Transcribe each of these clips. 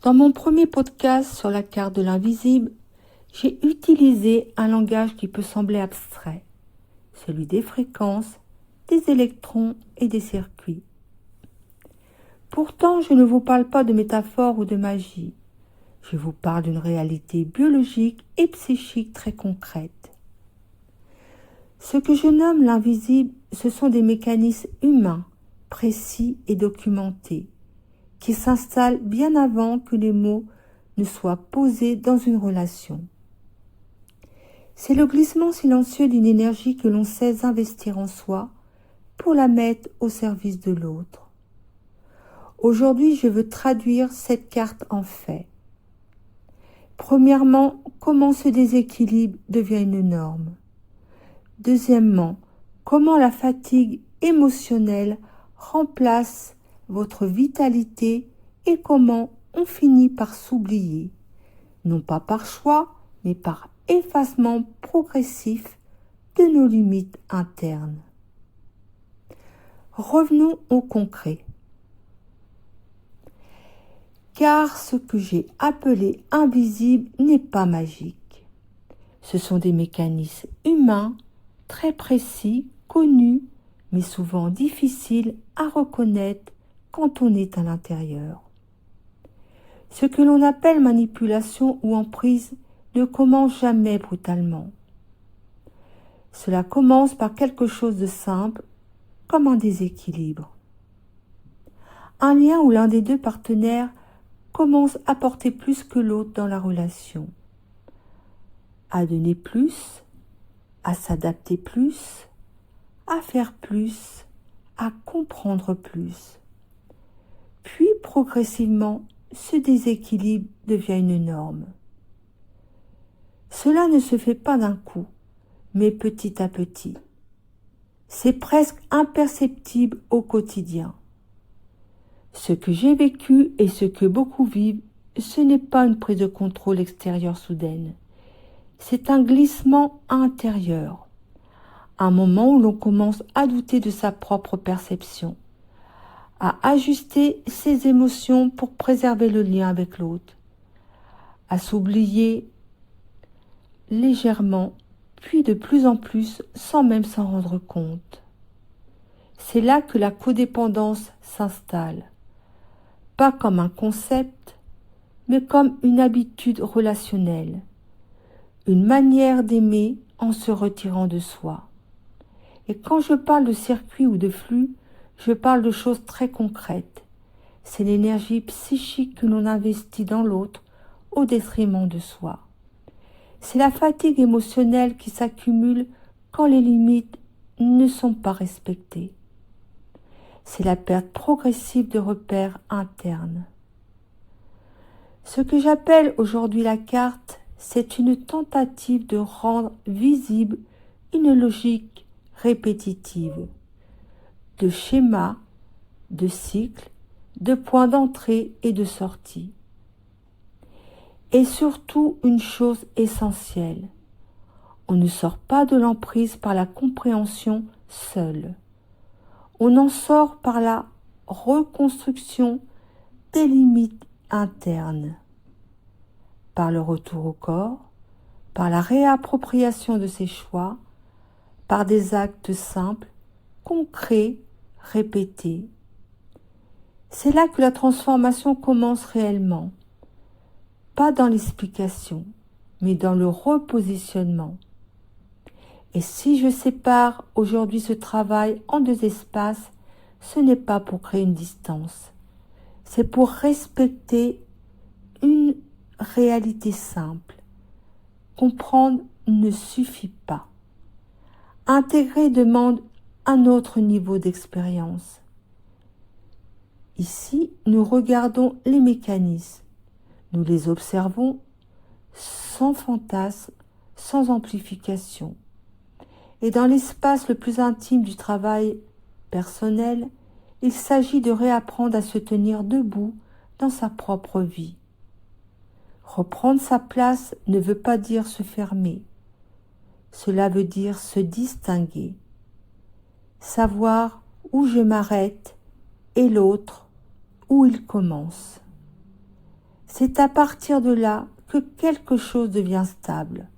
Dans mon premier podcast sur la carte de l'invisible, j'ai utilisé un langage qui peut sembler abstrait, celui des fréquences, des électrons et des circuits. Pourtant, je ne vous parle pas de métaphore ou de magie. Je vous parle d'une réalité biologique et psychique très concrète. Ce que je nomme l'invisible, ce sont des mécanismes humains, précis et documentés, qui s'installent bien avant que les mots ne soient posés dans une relation. C'est le glissement silencieux d'une énergie que l'on sait investir en soi pour la mettre au service de l'autre. Aujourd'hui, je veux traduire cette carte en faits. Premièrement, comment ce déséquilibre devient une norme. Deuxièmement, comment la fatigue émotionnelle remplace votre vitalité et comment on finit par s'oublier, non pas par choix, mais par effacement progressif de nos limites internes. Revenons au concret. Car ce que j'ai appelé invisible n'est pas magique. Ce sont des mécanismes humains très précis, connus, mais souvent difficiles à reconnaître quand on est à l'intérieur. Ce que l'on appelle manipulation ou emprise ne commence jamais brutalement. Cela commence par quelque chose de simple, comme un déséquilibre. Un lien où l'un des deux partenaires commence à porter plus que l'autre dans la relation, à donner plus, à s'adapter plus, à faire plus, à comprendre plus. Puis progressivement, ce déséquilibre devient une norme. Cela ne se fait pas d'un coup, mais petit à petit. C'est presque imperceptible au quotidien. Ce que j'ai vécu et ce que beaucoup vivent, ce n'est pas une prise de contrôle extérieure soudaine. C'est un glissement intérieur. Un moment où l'on commence à douter de sa propre perception, à ajuster ses émotions pour préserver le lien avec l'autre, à s'oublier légèrement, puis de plus en plus sans même s'en rendre compte. C'est là que la codépendance s'installe, pas comme un concept, mais comme une habitude relationnelle, une manière d'aimer en se retirant de soi. Et quand je parle de circuit ou de flux, je parle de choses très concrètes. C'est l'énergie psychique que l'on investit dans l'autre au détriment de soi. C'est la fatigue émotionnelle qui s'accumule quand les limites ne sont pas respectées. C'est la perte progressive de repères internes. Ce que j'appelle aujourd'hui la carte, c'est une tentative de rendre visible une logique répétitive, de schémas, de cycles, de points d'entrée et de sortie. Et surtout une chose essentielle, on ne sort pas de l'emprise par la compréhension seule. On en sort par la reconstruction des limites internes, par le retour au corps, par la réappropriation de ses choix, par des actes simples, concrets, répétés. C'est là que la transformation commence réellement, pas dans l'explication, mais dans le repositionnement. Et si je sépare aujourd'hui ce travail en deux espaces, ce n'est pas pour créer une distance, c'est pour respecter une réalité simple. Comprendre ne suffit pas. Intégrer demande un autre niveau d'expérience. Ici, nous regardons les mécanismes. Nous les observons sans fantasme, sans amplification. Et dans l'espace le plus intime du travail personnel, il s'agit de réapprendre à se tenir debout dans sa propre vie. Reprendre sa place ne veut pas dire se fermer. Cela veut dire se distinguer. Savoir où je m'arrête et l'autre où il commence. C'est à partir de là que quelque chose devient stable.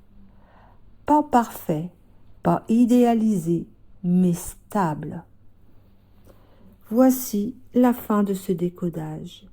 Pas parfait, pas idéalisé, mais stable. Voici la fin de ce décodage.